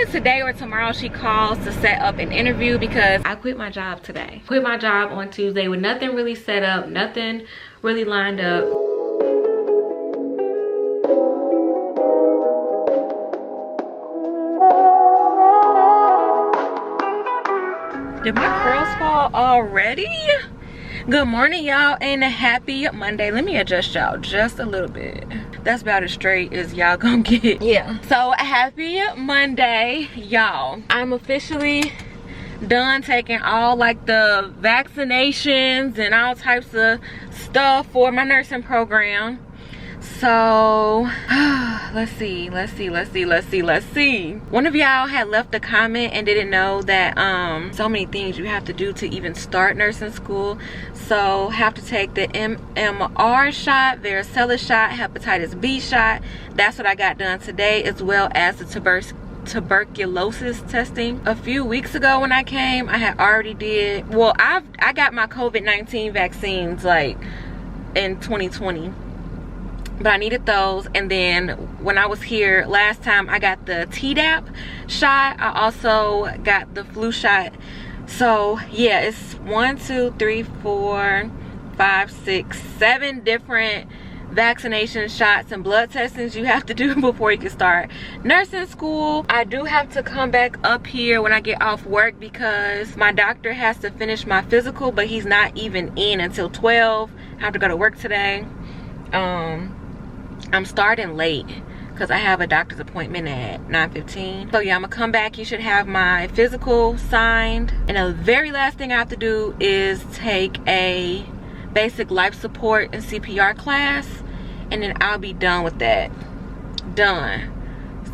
Either today or tomorrow she calls to set up an interview, because I quit my job today. Quit my job on Tuesday with nothing really set up, nothing really lined up. Did my curls fall already? Good morning, y'all, and a happy Monday. Let me adjust y'all just a little bit. That's about as straight as y'all gonna get. Yeah. So happy Monday, y'all. I'm officially done taking all like the vaccinations and all types of stuff for my nursing program. So let's see. One of y'all had left a comment and didn't know that so many things you have to do to even start nursing school. So have to take the MMR shot, varicella shot, hepatitis B shot. That's what I got done today, as well as the tuberculosis testing. A few weeks ago when I came, I had already did, well, I got my COVID-19 vaccines like in 2020. But I needed those. And then when I was here last time, I got the Tdap shot. I also got the flu shot. So yeah, it's 1, 2, 3, 4, 5, 6, 7 different vaccination shots and blood testings you have to do before you can start nursing school. I do have to come back up here when I get off work because my doctor has to finish my physical, but he's not even in until 12. I have to go to work today. I'm starting late because I have a doctor's appointment at 9:15. So yeah, I'm gonna come back. You should have my physical signed. And the very last thing I have to do is take a basic life support and CPR class, and then I'll be done with that. Done.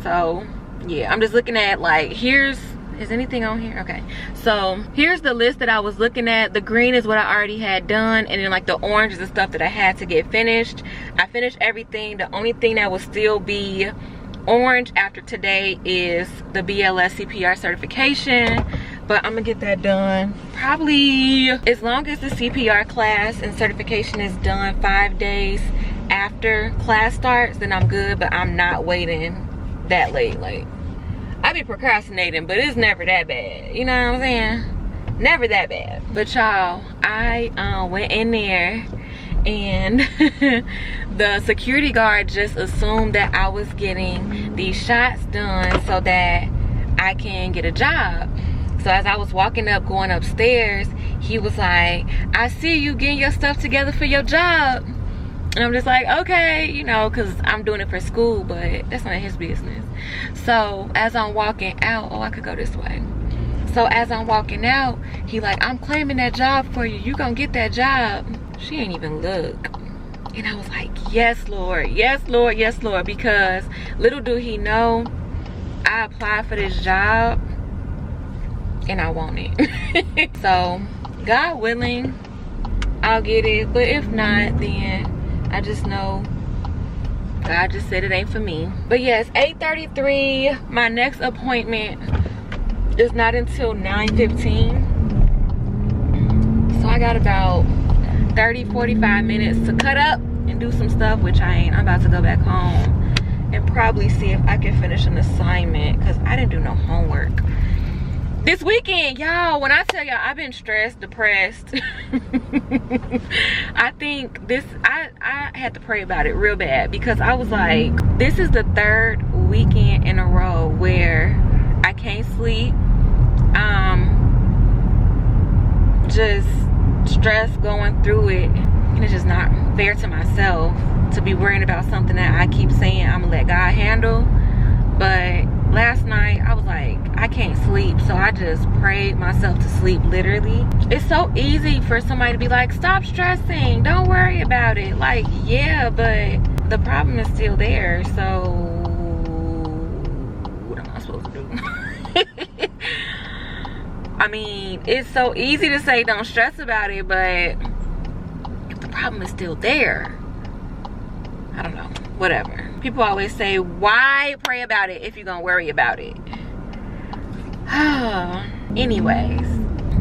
So yeah, I'm just looking at like, is anything on here? Okay, so here's the list that I was looking at. The green is what I already had done, and then like the orange is the stuff that I had to get finished. I finished everything. The only thing that will still be orange after today is the BLS CPR certification, but I'm gonna get that done probably as long as the CPR class and certification is done 5 days after class starts, then I'm good. But I'm not waiting that late. Like, I be procrastinating, but it's never that bad. You know what I'm saying? Never that bad. But y'all, I went in there and the security guard just assumed that I was getting these shots done so that I can get a job. So as I was walking up, going upstairs, he was like, I see you getting your stuff together for your job. And I'm just like, okay, you know, because I'm doing it for school, but that's not his business. So as I'm walking out, oh, I could go this way. So as I'm walking out, he like, I'm claiming that job for you. You gonna get that job. She ain't even look. And I was like, yes, Lord, yes, Lord, yes, Lord. Because little do he know, I applied for this job and I want it. So God willing, I'll get it. But if not, then I just know God just said it ain't for me. But yes, 8:33. My next appointment is not until 9:15. So I got about 30-45 minutes to cut up and do some stuff, which I ain't. I'm about to go back home and probably see if I can finish an assignment because I didn't do no homework this weekend, y'all. When I tell y'all I've been stressed, depressed, I think this, I had to pray about it real bad, because I was like, this is the 3rd weekend in a row where I can't sleep. Just stressed going through it, and it's just not fair to myself to be worrying about something that I keep saying I'm gonna let God handle. But last night I was like, I can't sleep, so I just prayed myself to sleep, literally. It's so easy for somebody to be like, stop stressing, don't worry about it. Like, yeah, but the problem is still there. So what am I supposed to do? I mean, it's so easy to say don't stress about it, but if the problem is still there, I don't know, whatever. People always say, why pray about it if you're gonna worry about it? Anyways,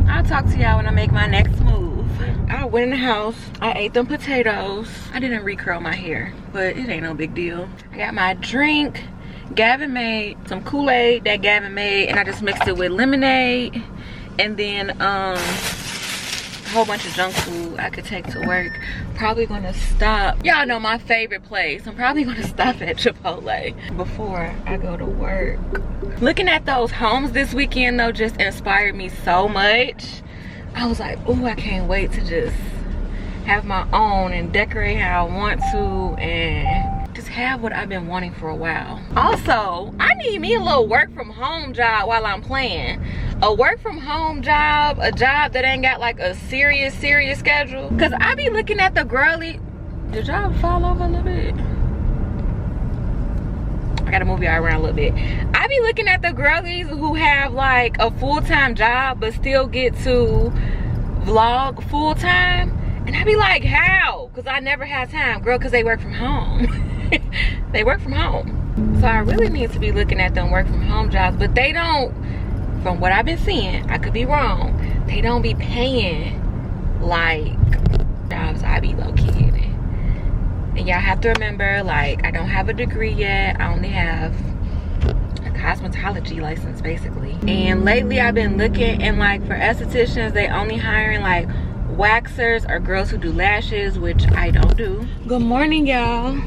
I'll talk to y'all when I make my next move. I went in the house, I ate them potatoes. I didn't recurl my hair, but it ain't no big deal. I got my drink, Gavin made some Kool-Aid that Gavin made, and I just mixed it with lemonade, and then a whole bunch of junk food I could take to work. Probably gonna stop, y'all know my favorite place, I'm probably gonna stop at Chipotle before I go to work. Looking at those homes this weekend though just inspired me so much. I was like, oh, I can't wait to just have my own and decorate how I want to and just have what I've been wanting for a while. Also, I need me a little work from home job while I'm playing. A work from home job, a job that ain't got like a serious schedule. Cause I be looking at the girly. Did y'all fall off a little bit? I gotta move y'all around a little bit. I be looking at the girlies who have like a full-time job but still get to vlog full-time. And I be like, how? Cause I never have time, girl, cause they work from home. They work from home. So I really need to be looking at them work from home jobs, but they don't, from what I've been seeing, I could be wrong, they don't be paying like jobs I be located in. And y'all have to remember, like, I don't have a degree yet. I only have a cosmetology license basically. And lately I've been looking, and like for estheticians, they only hiring like waxers or girls who do lashes, which I don't do. Good morning, y'all.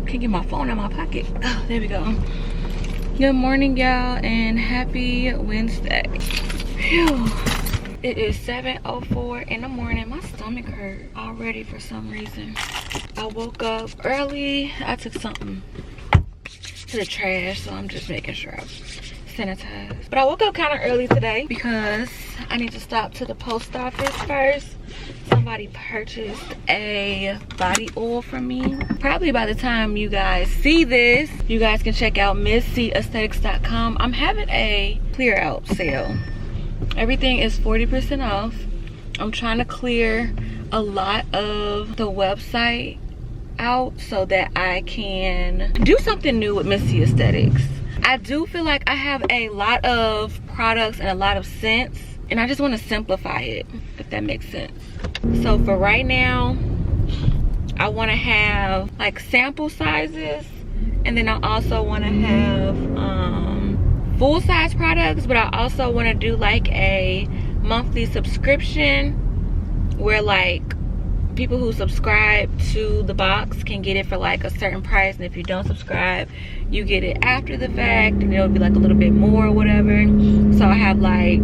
Can't get my phone out of my pocket. Oh, there we go. Good morning, y'all, and happy Wednesday. Phew. It is 7:04 in the morning. My stomach hurt already for some reason. I woke up early. I took something to the trash, so I'm just making sure I'm sanitized. But I woke up kind of early today because I need to stop to the post office first. Somebody purchased a body oil from me. Probably by the time you guys see this, you guys can check out MissCAesthetics.com. I'm having a clear out sale. Everything is 40% off. I'm trying to clear a lot of the website out so that I can do something new with Missy Aesthetics. I do feel like I have a lot of products and a lot of scents, and I just want to simplify it, if that makes sense. So for right now, I want to have like sample sizes, and then I also want to have full size products, but I also want to do like a monthly subscription where like people who subscribe to the box can get it for like a certain price, and if you don't subscribe, you get it after the fact, and it'll be like a little bit more or whatever. So I have like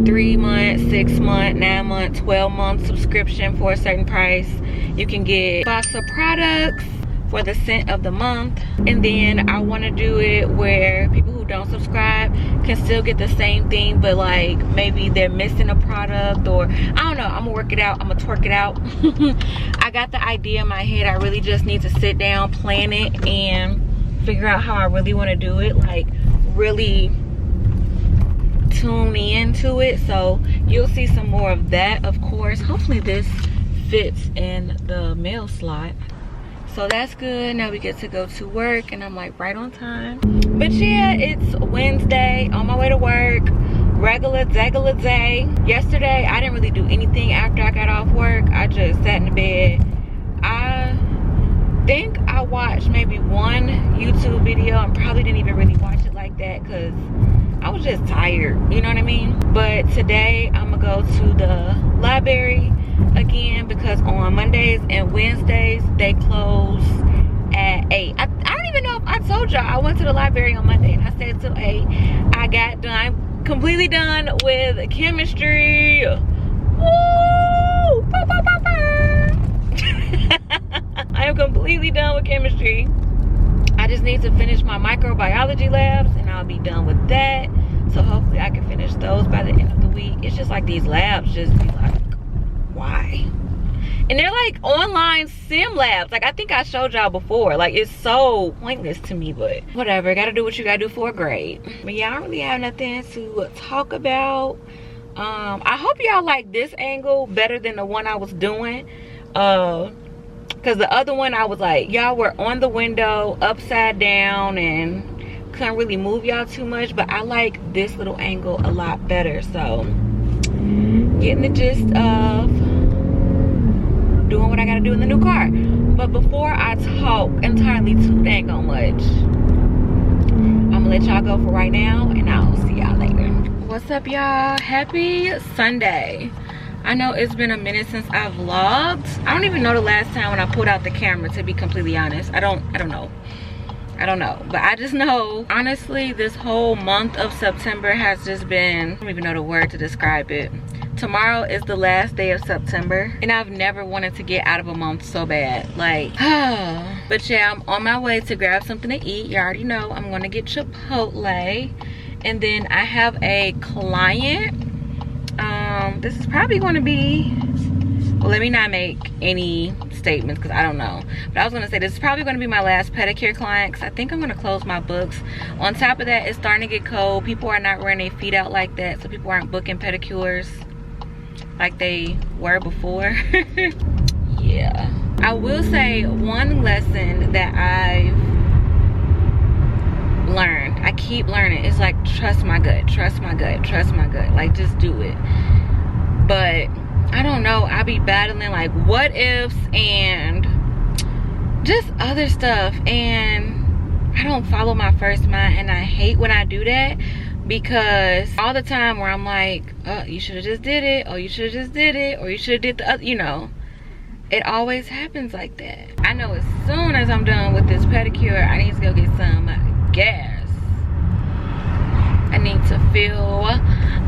3 month, 6 month, 9 month, 12 month subscription for a certain price. You can get a box of products for the scent of the month, and then I want to do it where people who don't subscribe can still get the same thing, but like maybe they're missing a product, or I don't know. I'm gonna work it out. I'm gonna twerk it out. I got the idea in my head. I really just need to sit down, plan it, and figure out how I really want to do it, like really tune me into it. So you'll see some more of that, of course. Hopefully this fits in the mail slot. So that's good. Now we get to go to work, and I'm like right on time. But yeah, it's Wednesday, on my way to work. Regular day. Yesterday I didn't really do anything after I got off work. I just sat in the bed. I think I watched maybe one YouTube video, and probably didn't even really watch it like that because I was just tired, you know what I mean? But today I'm gonna go to the library again, because on Mondays and Wednesdays they close at 8. I don't even know if I told y'all I went to the library on Monday and I stayed till 8. I got done, completely done with chemistry. Woo! I am completely done with chemistry. I just need to finish my microbiology labs, and I'll be done with that. So hopefully I can finish those by the end of the week. It's just like these labs just be like, why? And they're like online sim labs. Like I think I showed y'all before. Like it's so pointless to me, but whatever. Gotta do what you gotta do for a grade. But yeah, I don't really have nothing to talk about. I hope y'all like this angle better than the one I was doing. Because the other one I was like, y'all were on the window upside down and couldn't really move y'all too much. But I like this little angle a lot better. So getting the gist of doing what I gotta do in the new car. but before I talk entirely too dang on much, I'm gonna let y'all go for right now, and I'll see y'all later. What's up, y'all? Happy Sunday. I know it's been a minute since I've vlogged. I don't even know the last time when I pulled out the camera, to be completely honest. I don't know, but I just know, honestly, this whole month of September has just been, I don't even know the word to describe it. Tomorrow is the last day of September, and I've never wanted to get out of a month so bad, like, but yeah, I'm on my way to grab something to eat. You already know I'm gonna get Chipotle, and then I have a client. This is probably going to be, well, let me not make any statements because I don't know, but I was going to say this is probably going to be my last pedicure client because I think I'm going to close my books. On top of that, it's starting to get cold. People are not wearing their feet out like that, so people aren't booking pedicures like they were before. Yeah, I will say one lesson that I've learned, I keep learning, it's like, trust my gut, trust my gut, trust my gut, like, just do it. But I don't know, I be battling like what ifs and just other stuff, and I don't follow my first mind, and I hate when I do that, because all the time where I'm like, oh, you should have just did it, or you should have just did it, or you should have did the other, you know, it always happens like that. I know as soon as I'm done with this pedicure, I need to go get some gas. I need to fill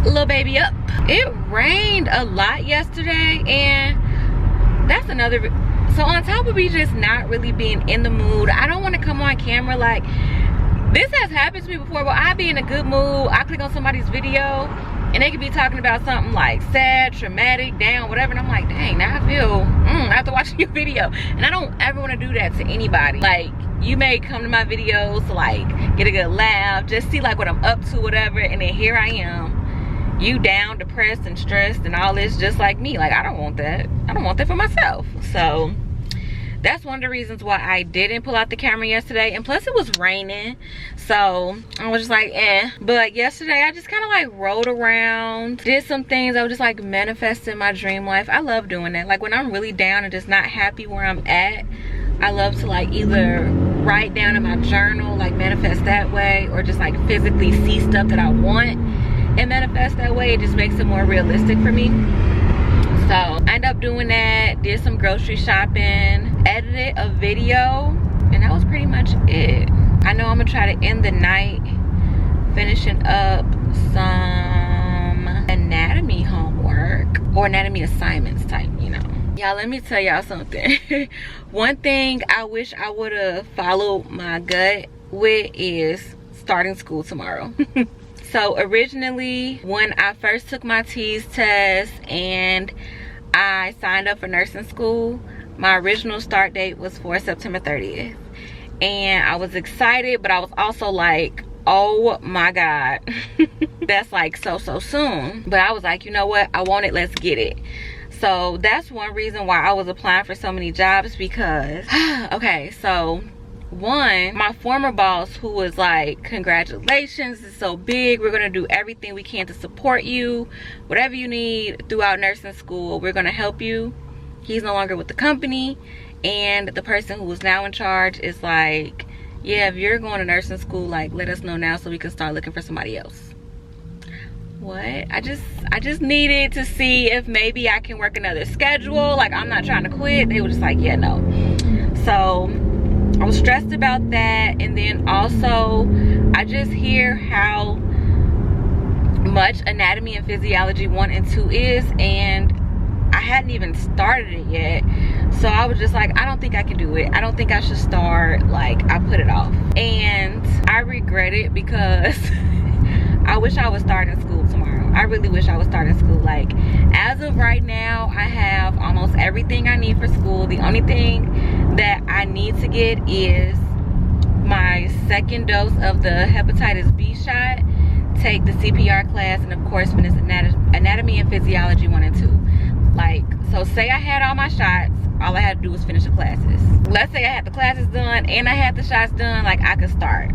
little baby up. It rained a lot yesterday, and that's another, so on top of me just not really being in the mood, I don't want to come on camera. Like, this has happened to me before, but I be in a good mood, I click on somebody's video and they could be talking about something like sad, traumatic, down, whatever, and I'm like, dang, now I feel after watching your video. And I don't ever want to do that to anybody. Like, you may come to my videos to like get a good laugh, just see like what I'm up to, whatever, and then here I am, you down, depressed and stressed and all this, just like me. Like, I don't want that. I don't want that for myself. So that's one of the reasons why I didn't pull out the camera yesterday, and plus it was raining, so I was just like, eh. But yesterday I just kind of like rolled around, did some things. I was just like manifesting my dream life. I love doing that. Like, when I'm really down and just not happy where I'm at, I love to like either write down in my journal, like manifest that way, or just like physically see stuff that I want and manifest that way. It just makes it more realistic for me. So I ended up doing that, did some grocery shopping, edited a video, and that was pretty much it. I know I'm gonna try to end the night finishing up some anatomy homework or anatomy assignments type, you know. Y'all, let me tell y'all something. One thing I wish I would have followed my gut with is starting school tomorrow. So originally, when I first took my TEAS test and I signed up for nursing school, my original start date was for September 30th. And I was excited, but I was also like, oh my God, that's like so soon. But I was like, you know what, I want it, let's get it. So that's one reason why I was applying for so many jobs, because okay, so one, my former boss, who was like, congratulations, it's so big, we're gonna do everything we can to support you, whatever you need throughout nursing school, we're gonna help you. He's no longer with the company, and the person who is now in charge is like, yeah, if you're going to nursing school, like, let us know now so we can start looking for somebody else. What? I just needed to see if maybe I can work another schedule. Like, I'm not trying to quit. They were just like, yeah, no. So I was stressed about that. And then also, I just hear how much anatomy and physiology 1 and 2 is, and I hadn't even started it yet. So I was just like, I don't think I can do it. I don't think I should start. Like, I put it off. And I regret it, because I wish I was starting school tomorrow. I really wish I was starting school. Like, as of right now, I have almost everything I need for school. The only thing that I need to get is my 2nd dose of the hepatitis B shot, take the CPR class, and of course finish anatomy and physiology 1 and 2. Like, so say I had all my shots, all I had to do was finish the classes. Let's say I had the classes done and I had the shots done, like, I could start.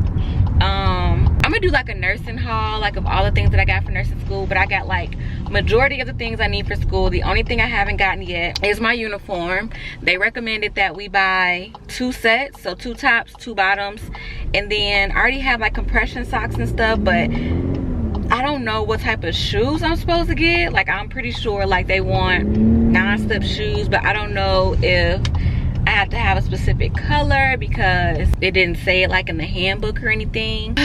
I'm gonna do like a nursing haul, like, of all the things that I got for nursing school, but I got like majority of the things I need for school. The only thing I haven't gotten yet is my uniform. They recommended that we buy 2 sets, so 2 tops, 2 bottoms, and then I already have like compression socks and stuff, but I don't know what type of shoes I'm supposed to get. Like, I'm pretty sure like they want non-slip shoes, but I don't know if I have to have a specific color because it didn't say it like in the handbook or anything.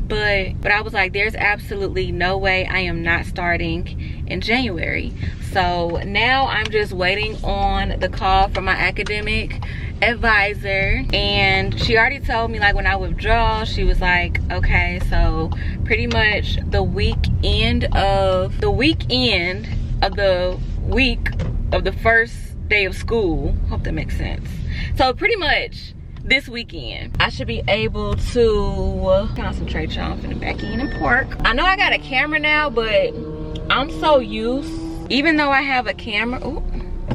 But I was like, there's absolutely no way I am not starting in January. So now I'm just waiting on the call from my academic advisor, and she already told me like when I withdraw, she was like, okay, so pretty much the weekend of the week of the first day of school, hope that makes sense, so pretty much this weekend I should be able to concentrate. Y'all, I'm finna back in and park. I know I got a camera now, but I'm so used, even though I have a camera. Ooh,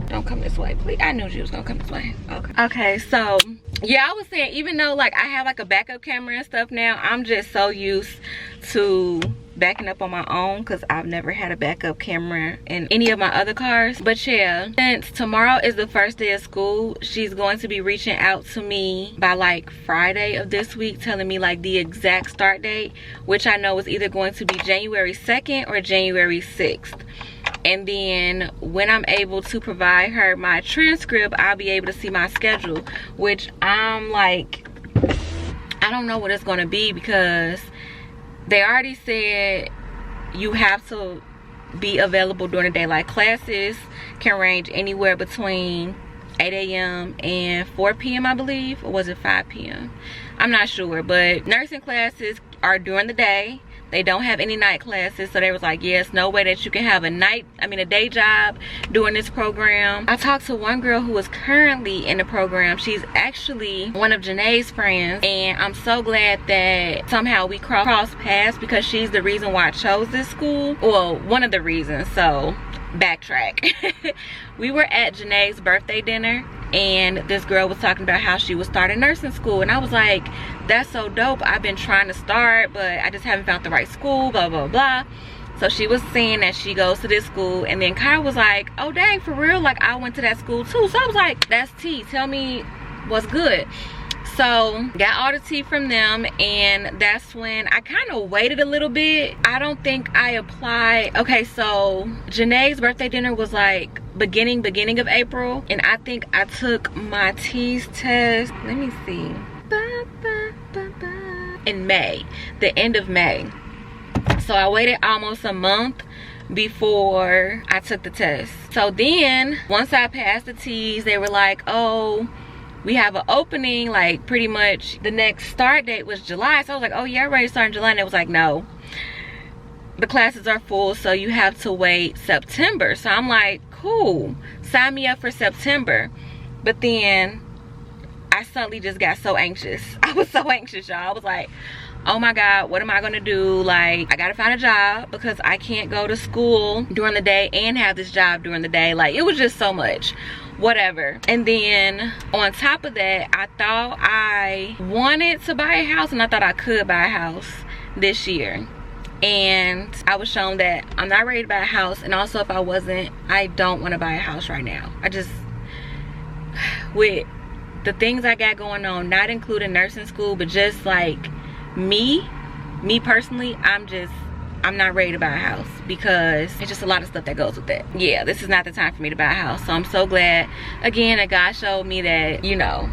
don't come this way, please. I knew you was gonna come this way. Okay, so yeah, I was saying, even though like I have like a backup camera and stuff now, I'm just so used to backing up on my own because I've never had a backup camera in any of my other cars. But yeah, since tomorrow is the first day of school, she's going to be reaching out to me by like Friday of this week, telling me like the exact start date, which I know is either going to be January 2nd or January 6th. And then when I'm able to provide her my transcript, I'll be able to see my schedule, which I'm like, I don't know what it's going to be, because they already said you have to be available during the day. Like, classes can range anywhere between 8 a.m. and 4 p.m. I believe, or was it 5 p.m.? I'm not sure, but nursing classes are during the day. They don't have any night classes, so they was like, yes, no way that you can have a day job doing this program. I talked to one girl who is currently in the program. She's actually one of Janae's friends, and I'm so glad that somehow we crossed paths, because she's the reason why I chose this school. Well, one of the reasons. So backtrack. We were at Janae's birthday dinner, and this girl was talking about how she was starting nursing school, and I was like, that's so dope. I've been trying to start, but I just haven't found the right school, blah blah blah. So she was saying that she goes to this school, and then Kyle was like, oh dang, for real? Like, I went to that school too. So I was like, that's tea, tell me what's good. So got all the tea from them, and that's when I kind of waited a little bit. I don't think I applied. Okay, so Janae's birthday dinner was like beginning of April, and I think I took my TEAS test, let me see, in May, the end of May. So I waited almost a month before I took the test. So then once I passed the TEAS, they were like, oh, we have an opening, like pretty much the next start date was July. So I was like, oh yeah, I'm ready to start in July. And it was like, no, the classes are full, so you have to wait September. So I'm like, cool, sign me up for September. But then I suddenly just got so anxious. I was so anxious, y'all. I was like, oh my God, what am I gonna do? Like, I gotta find a job because I can't go to school during the day and have this job during the day. Like, it was just so much, whatever. And then on top of that, I thought I wanted to buy a house, and I thought I could buy a house this year. And I was shown that I'm not ready to buy a house, and also if I wasn't, I don't want to buy a house right now. I just, with the things I got going on, not including nursing school, but just like me personally, I'm not ready to buy a house, because it's just a lot of stuff that goes with that. Yeah, this is not the time for me to buy a house. So I'm so glad again that God showed me that, you know.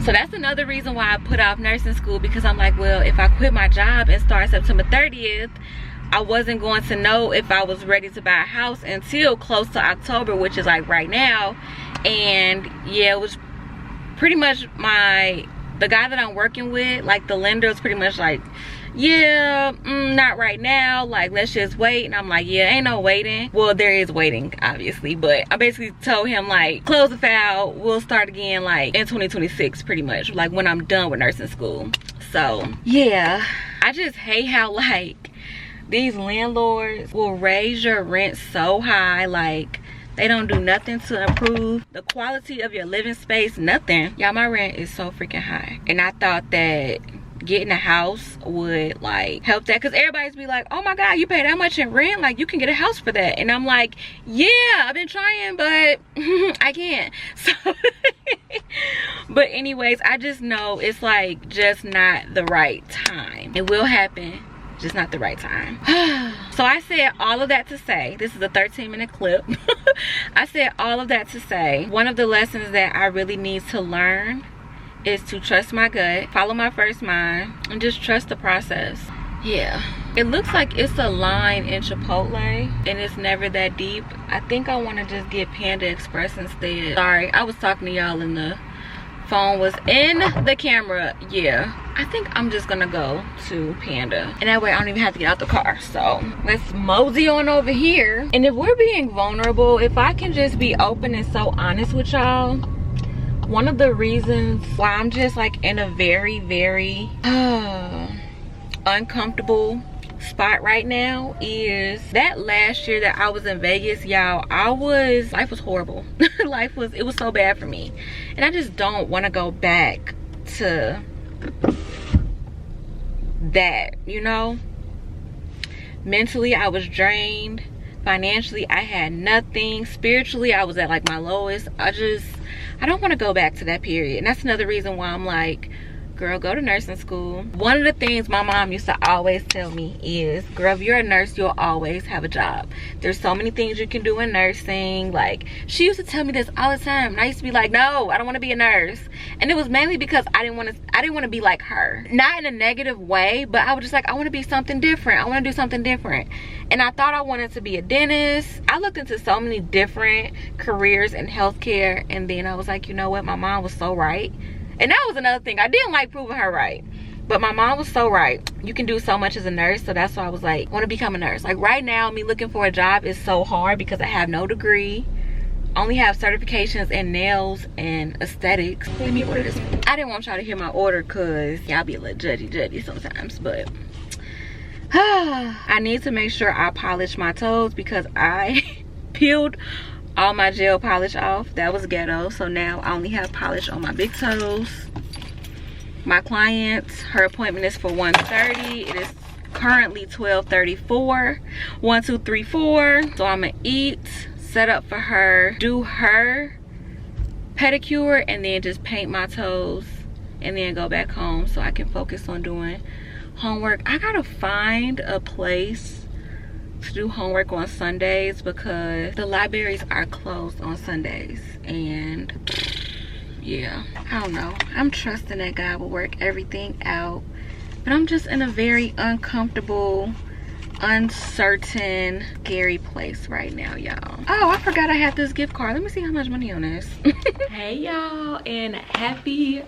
So that's another reason why I put off nursing school, because I'm like, well, if I quit my job and start September 30th, I wasn't going to know if I was ready to buy a house until close to October, which is like right now. And yeah, it was pretty much the guy that I'm working with, like the lender, is pretty much like, yeah, not right now, like let's just wait. And I'm like, yeah, ain't no waiting. Well, there is waiting obviously, but I basically told him like, close the file, we'll start again like in 2026 pretty much, like when I'm done with nursing school. So yeah, I just hate how like these landlords will raise your rent so high, like they don't do nothing to improve the quality of your living space, nothing. Y'all, my rent is so freaking high, and I thought that getting a house would like help that, because everybody's be like, oh my god, you pay that much in rent, like you can get a house for that. And I'm like, yeah, I've been trying, but I can't. So but anyways, I just know it's like just not the right time. It will happen, just not the right time. So I said all of that to say, this is a 13-minute clip. I said all of that to say, one of the lessons that I really need to learn is to trust my gut, follow my first mind, and just trust the process. Yeah, it looks like it's a line in Chipotle and it's never that deep. I think I want to just get Panda Express instead. Sorry, I was talking to y'all and the phone was in the camera. Yeah, I think I'm just gonna go to Panda, and that way I don't even have to get out the car. So let's mosey on over here. And if we're being vulnerable, if I can just be open and so honest with y'all, one of the reasons why I'm just like in a very, very uncomfortable spot right now is that last year that I was in Vegas, y'all, life was horrible. It was so bad for me. And I just don't want to go back to that, you know? Mentally, I was drained. Financially, I had nothing. Spiritually, I was at like my lowest. I don't want to go back to that period. And that's another reason why I'm like, girl, go to nursing school. One of the things my mom used to always tell me is, girl, if you're a nurse, you'll always have a job. There's so many things you can do in nursing. Like, she used to tell me this all the time, and I used to be like, no, I don't want to be a nurse. And it was mainly because I didn't want to be like her. Not in a negative way, but I was just like, I want to be something different. I want to do something different. And I thought I wanted to be a dentist. I looked into so many different careers in healthcare, and then I was like, you know what, my mom was so right. And that was another thing. I didn't like proving her right, but my mom was so right. You can do so much as a nurse. So that's why I was like, I want to become a nurse. Like right now, me looking for a job is so hard because I have no degree. Only have certifications in nails and aesthetics. Let me order this. I didn't want y'all to hear my order because y'all be a little judgy sometimes, but I need to make sure I polish my toes because I peeled all my gel polish off. That was ghetto. So now I only have polish on my big toes. My client, her appointment is for 1:30. It is currently 12:34. 1, 2, 3, 4. So I'm gonna eat, set up for her, do her pedicure, and then just paint my toes, and then go back home so I can focus on doing homework. I gotta find a place to do homework on Sundays because the libraries are closed on Sundays. And yeah, I don't know. I'm trusting that God will work everything out, but I'm just in a very uncomfortable, uncertain, scary place right now, y'all. Oh, I forgot I had this gift card. Let me see how much money on this. Hey y'all, and happy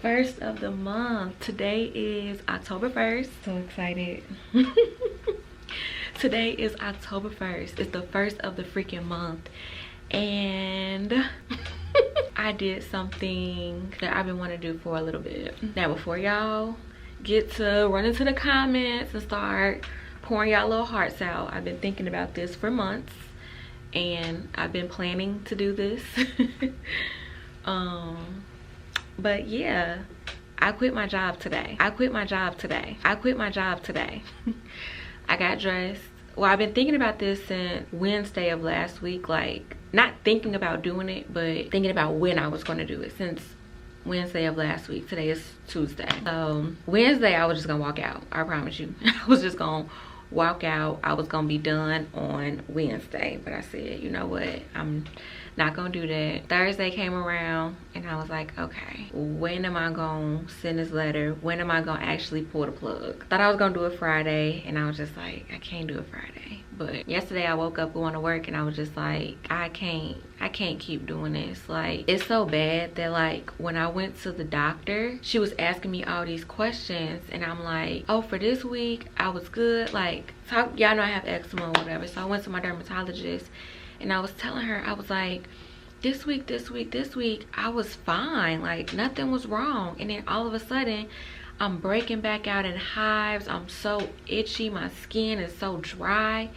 first of the month. Today is October 1st. So excited. Today is October 1st. It's the first of the freaking month, and I did something that I've been wanting to do for a little bit. Now before y'all get to run into the comments and start pouring y'all little hearts out, I've been thinking about this for months, and I've been planning to do this. But yeah, I quit my job today. I quit my job today. I got dressed. Well, I've been thinking about this since Wednesday of last week. Like, not thinking about doing it, but thinking about when I was going to do it since Wednesday of last week. Today is Tuesday. Wednesday, I was just going to walk out. I promise you. I was just going to walk out. I was going to be done on Wednesday. But I said, you know what? I'm not going to do that. Thursday came around, and I was like, okay, when am I going to send this letter? When am I going to actually pull the plug? Thought I was going to do it Friday, and I was just like, I can't do it Friday. But yesterday I woke up going to work, and I was just like, I can't keep doing this. Like, it's so bad that like when I went to the doctor, she was asking me all these questions, and I'm like, oh, for this week I was good. Like, y'all know I have eczema or whatever. So I went to my dermatologist, and I was telling her, I was like, this week I was fine. Like, nothing was wrong. And then all of a sudden, I'm breaking back out in hives. I'm so itchy. My skin is so dry.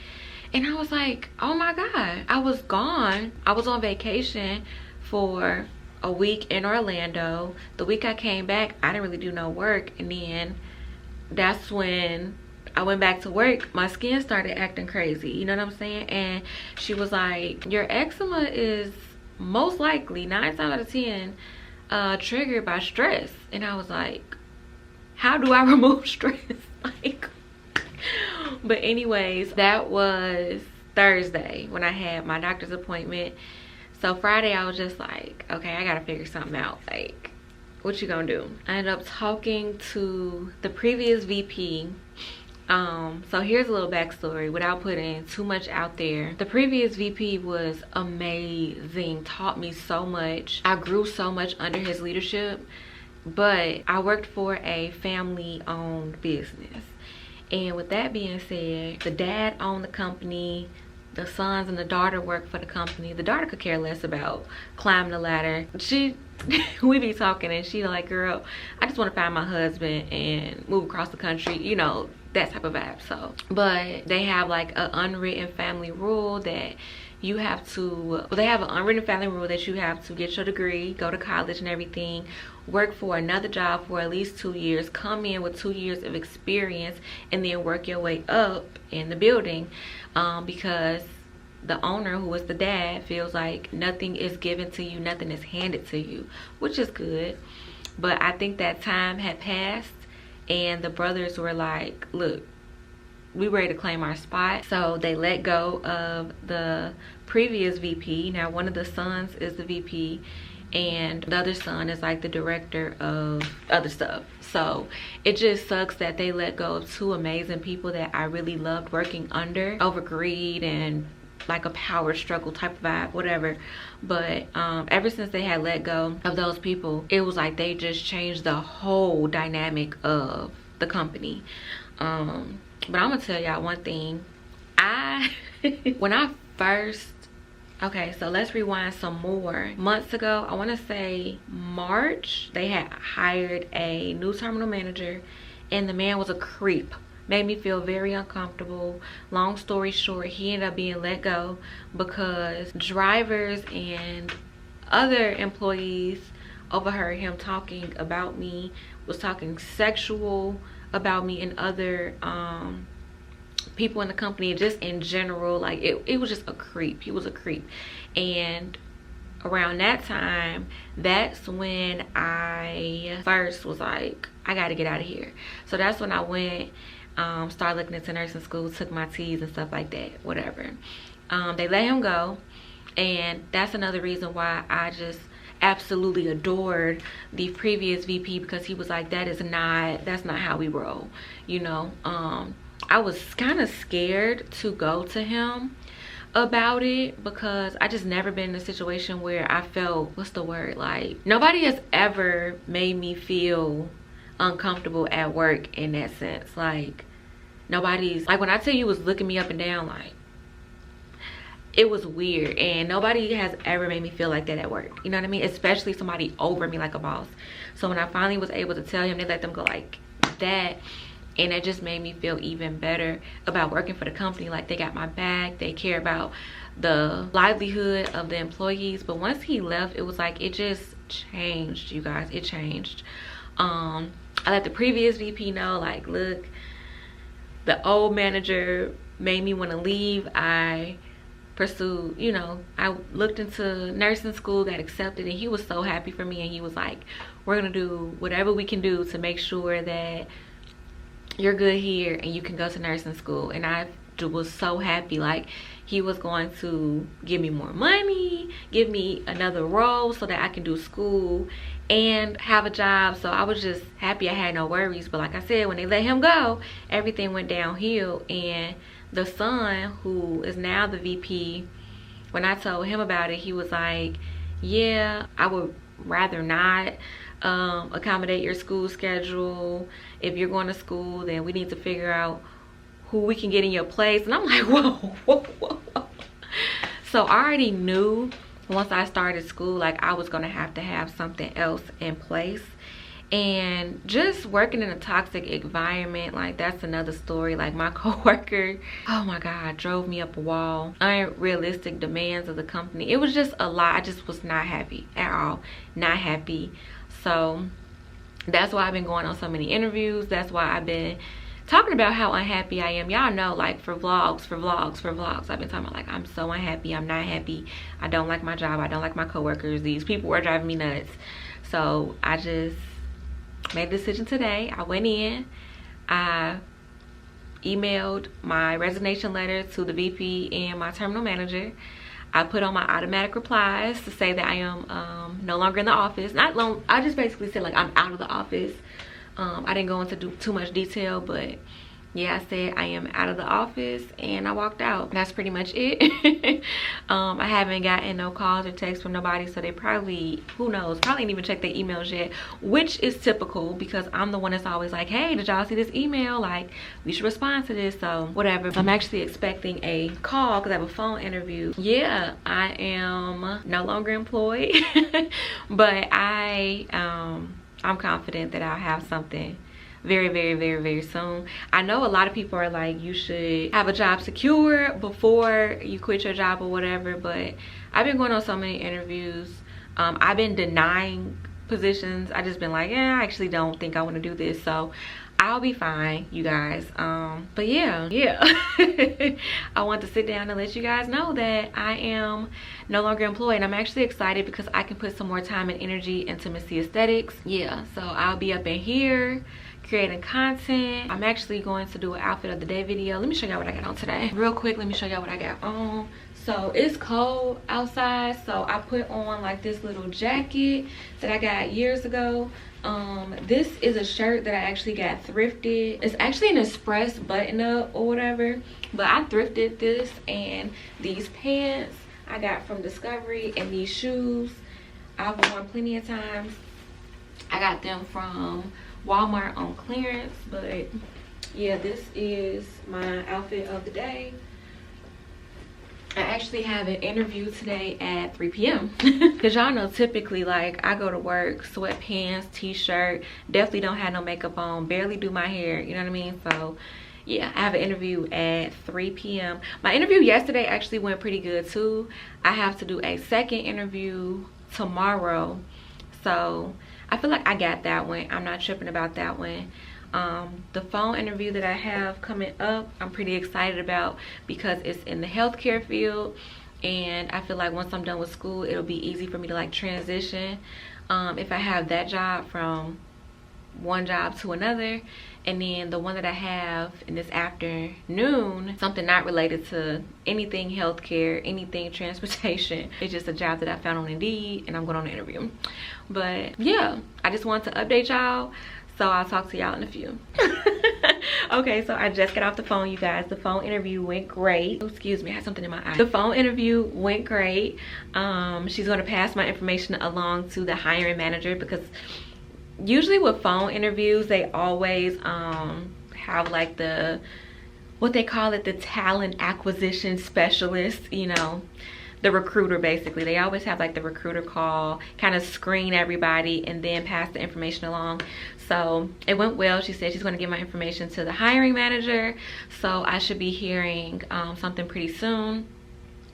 And I was like, oh my God. I was gone. I was on vacation for a week in Orlando. The week I came back, I didn't really do no work, and then that's when I went back to work. My skin started acting crazy, you know what I'm saying? And she was like, your eczema is most likely 9 times out of 10 triggered by stress. And I was like, how do I remove stress? Like, but anyways, that was Thursday when I had my doctor's appointment. So Friday I was just like, okay, I gotta figure something out. Like, what you gonna do? I ended up talking to the previous VP. So here's a little backstory without putting too much out there. The previous VP was amazing, taught me so much. I grew so much under his leadership, but I worked for a family-owned business. And with that being said, the dad owned the company, the sons and the daughter worked for the company. The daughter could care less about climbing the ladder. We be talking and she like, girl, I just want to find my husband and move across the country, you know, that type of vibe. So, but they have like an unwritten family rule that you have to, well, they have an unwritten family rule that you have to get your degree, go to college and everything, work for another job for at least 2 years, come in with 2 years of experience, and then work your way up in the building, because the owner, who is the dad, feels like nothing is given to you, nothing is handed to you, which is good. But I think that time had passed and the brothers were like, look, we ready to claim our spot. So they let go of the previous VP. Now one of the sons is the VP and the other son is like the director of other stuff. So it just sucks that they let go of 2 amazing people that I really loved working under over greed and like a power struggle type of vibe, whatever. But ever since they had let go of those people, it was like they just changed the whole dynamic of the company. But I'm gonna tell y'all one thing. When I first, okay, so let's rewind some more. Months ago, I want to say March, they had hired a new terminal manager and the man was a creep. Made me feel very uncomfortable. Long story short, he ended up being let go because drivers and other employees overheard him talking about me, was talking sexual about me and other people in the company, just in general. Like it was just a creep. He was a creep. And around that time, that's when I first was like, I gotta get out of here. So that's when I went, started looking into nursing school, took my T's and stuff like that, whatever. They let him go, and that's another reason why I just absolutely adored the previous VP, because he was like, that's not how we roll, you know. I was kind of scared to go to him about it because I just never been in a situation where I felt, what's the word, like nobody has ever made me feel uncomfortable at work in that sense. Like nobody's, like when I tell you was looking me up and down, like it was weird, and nobody has ever made me feel like that at work, you know what I mean? Especially somebody over me like a boss. So when I finally was able to tell him, they let them go like that, and it just made me feel even better about working for the company. Like they got my back, they care about the livelihood of the employees. But once he left, it was like it just changed, you guys. It changed. I let the previous VP know, like, look, the old manager made me want to leave. I pursued, you know, I looked into nursing school, got accepted, and he was so happy for me. And he was like, we're gonna do whatever we can do to make sure that you're good here and you can go to nursing school. And I was so happy. Like he was going to give me more money, give me another role so that I can do school and have a job. So I was just happy. I had no worries. But like I said, when they let him go, everything went downhill. And the son, who is now the VP, when I told him about it, he was like, yeah, I would rather not accommodate your school schedule. If you're going to school, then we need to figure out who we can get in your place. And I'm like, whoa. So I already knew once I started school, like I was gonna have to have something else in place. And just working in a toxic environment, like that's another story. Like my coworker, oh my god, drove me up a wall. Unrealistic demands of the company. It was just a lot. I just was not happy at all. Not happy. So that's why I've been going on so many interviews. That's why I've been talking about how unhappy I am. Y'all know, like for vlogs, I've been talking about like I'm so unhappy, I'm not happy, I don't like my job, I don't like my coworkers, these people are driving me nuts. So I just made a decision today. I went in, I emailed my resignation letter to the VP and my terminal manager. I put on my automatic replies to say that I am no longer in the office. I just basically said like I'm out of the office. I didn't go into too much detail, but yeah, I said I am out of the office and I walked out. That's pretty much it. I haven't gotten no calls or texts from nobody, so they probably, who knows, probably didn't even check their emails yet, which is typical because I'm the one that's always like, hey, did y'all see this email? Like, we should respond to this. So whatever. I'm actually expecting a call because I have a phone interview. Yeah, I am no longer employed, but I'm confident that I'll have something very soon. I know a lot of people are like, you should have a job secure before you quit your job or whatever, but I've been going on so many interviews. I've been denying positions. I just been like, yeah, I actually don't think I want to do this, so I'll be fine, you guys. But yeah I want to sit down and let you guys know that I am no longer employed, and I'm actually excited because I can put some more time and energy into Missy Aesthetics. Yeah, so I'll be up in here creating content. I'm actually going to do an outfit of the day video. Let me show y'all what I got on today real quick. Let me show y'all what I got on. So it's cold outside, so I put on like this little jacket that I got years ago. This is a shirt that I actually got thrifted. It's actually an express button up or whatever, but I thrifted this. And these pants I got from Discovery, and these shoes I've worn plenty of times. I got them from Walmart on clearance. But yeah, this is my outfit of the day. I actually have an interview today at 3 p.m. because y'all know typically like I go to work sweatpants, t-shirt, definitely don't have no makeup on, barely do my hair, you know what I mean? So yeah, I have an interview at 3 p.m. My interview yesterday actually went pretty good too. I have to do a second interview tomorrow, so I feel like I got that one. I'm not tripping about that one. The phone interview that I have coming up, I'm pretty excited about because it's in the healthcare field, and I feel like once I'm done with school, it'll be easy for me to like transition if I have that job from one job to another. And then the one that I have in this afternoon, something not related to anything healthcare, anything transportation. It's just a job that I found on Indeed, and I'm going on an interview. But yeah, I just wanted to update y'all, so I'll talk to y'all in a few. Okay, so I just got off the phone, you guys. The phone interview went great. Oh, excuse me, I had something in my eye. The phone interview went great. She's going to pass my information along to the hiring manager, because usually with phone interviews, they always have like what they call it, the talent acquisition specialist, you know, the recruiter. Basically they always have like the recruiter call, kind of screen everybody and then pass the information along. So it went well. She said she's going to give my information to the hiring manager, so I should be hearing something pretty soon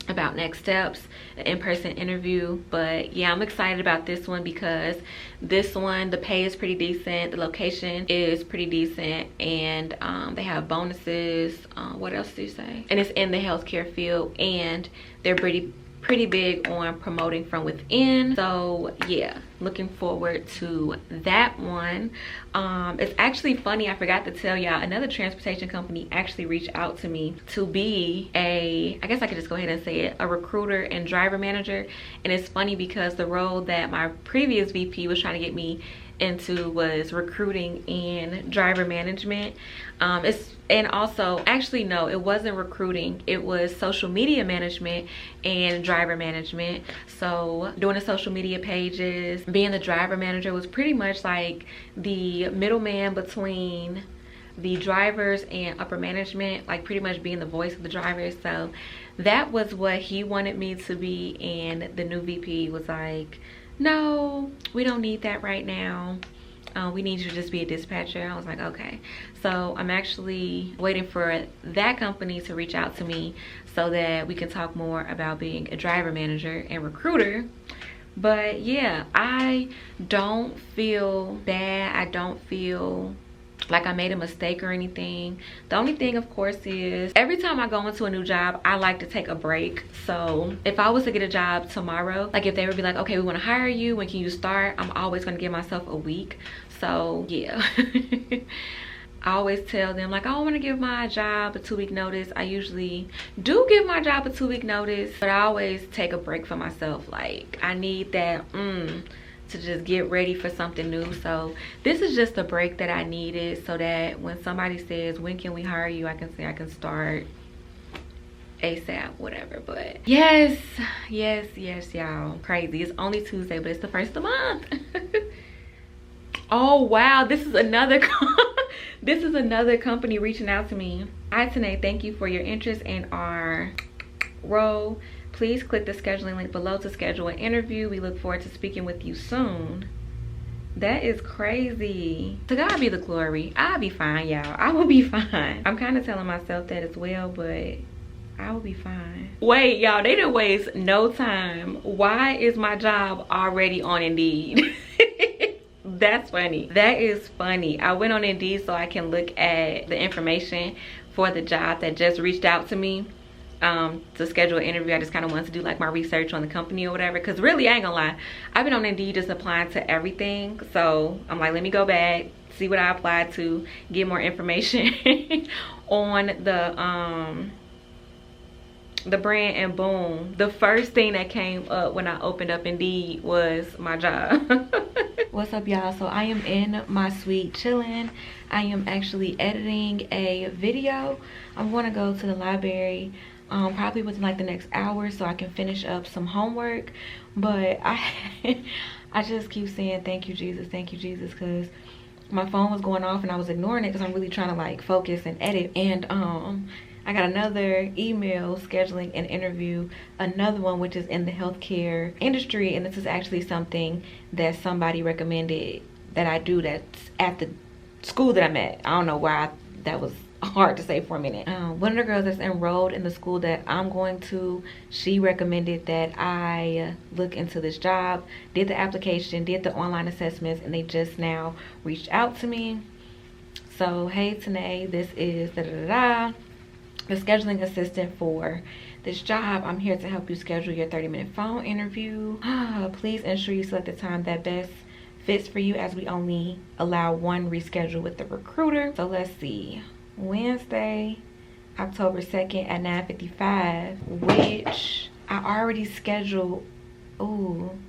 about next steps, an in-person interview. But yeah, I'm excited about this one because this one, the pay is pretty decent, the location is pretty decent, and they have bonuses. What else do you say? And it's in the healthcare field, and they're pretty big on promoting from within. So yeah, looking forward to that one. It's actually funny, I forgot to tell y'all, another transportation company actually reached out to me to be I guess I could just go ahead and say it, a recruiter and driver manager. And it's funny because the role that my previous VP was trying to get me into was recruiting and driver management. And also, actually no, it wasn't recruiting, it was social media management and driver management. So doing the social media pages, being the driver manager was pretty much like the middleman between the drivers and upper management, like pretty much being the voice of the drivers. So that was what he wanted me to be, and the new VP was like, no, we don't need that right now. we need you to just be a dispatcher. I was like, okay. So I'm actually waiting for that company to reach out to me so that we can talk more about being a driver manager and recruiter. But yeah, I don't feel bad. I don't feel like I made a mistake or anything. The only thing, of course, is every time I go into a new job, I like to take a break. So if I was to get a job tomorrow, like if they would be like, okay, we want to hire you, when can you start? I'm always going to give myself a week. So yeah. I always tell them, like, I don't want to give my job a 2-week notice. I usually do give my job a 2-week notice, but I always take a break for myself. Like, I need that to just get ready for something new. So this is just a break that I needed, so that when somebody says, when can we hire you, I can say I can start ASAP, whatever. But yes, y'all, crazy. It's only Tuesday, but it's the first of the month. Oh wow, this is another this is another company reaching out to me. Hi Tanae, thank you for your interest in our role. Please click the scheduling link below to schedule an interview. We look forward to speaking with you soon. That is crazy. To God be the glory. I'll be fine, y'all. I will be fine. I'm kind of telling myself that as well, but I will be fine. Wait, y'all, they didn't waste no time. Why is my job already on Indeed? That's funny. That is funny. I went on Indeed so I can look at the information for the job that just reached out to me to schedule an interview. I just kind of wanted to do like my research on the company or whatever, because really, I ain't gonna lie, I've been on Indeed just applying to everything. So I'm like, let me go back, see what I applied to, get more information on the brand, and boom, the first thing that came up when I opened up Indeed was my job. What's up, y'all? So I am in my suite chilling. I am actually editing a video. I'm going to go to the library probably within like the next hour so I can finish up some homework. But I just keep saying thank you Jesus, because my phone was going off and I was ignoring it because I'm really trying to like focus and edit. And I got another email scheduling an interview, another one which is in the healthcare industry, and this is actually something that somebody recommended that I do that's at the school that I'm at. I don't know why that was hard to say for a minute. One of the girls that's enrolled in the school that I'm going to, she recommended that I look into this job, did the application, did the online assessments, and they just now reached out to me. So hey Tanae, this is the scheduling assistant for this job. I'm here to help you schedule your 30-minute phone interview. Please ensure you select the time that best fits for you, as we only allow one reschedule with the recruiter. So let's see, Wednesday, October 2nd at 9:55, which I already scheduled. I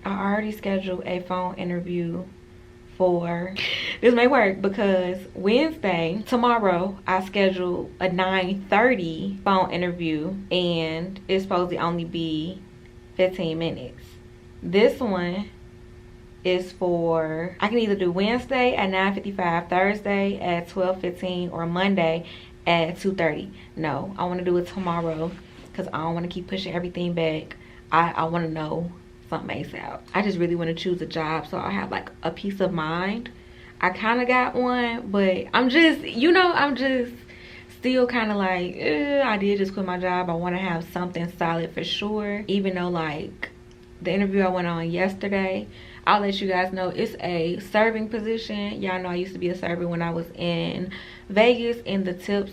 already scheduled a phone interview for. This may work because Wednesday, tomorrow, I scheduled a 9:30 phone interview and it's supposed to only be 15 minutes. This one is for, I can either do Wednesday at 9:55, Thursday at 12:15, or Monday at 2:30. No, I want to do it tomorrow because I don't want to keep pushing everything back. I want to know something ASAP. I just really want to choose a job so I have like a peace of mind. I kind of got one, but I'm just, I'm just still kind of like, I did just quit my job. I want to have something solid for sure. Even though like the interview I went on yesterday, I'll let you guys know, it's a serving position. Y'all know I used to be a server when I was in Vegas, and the tips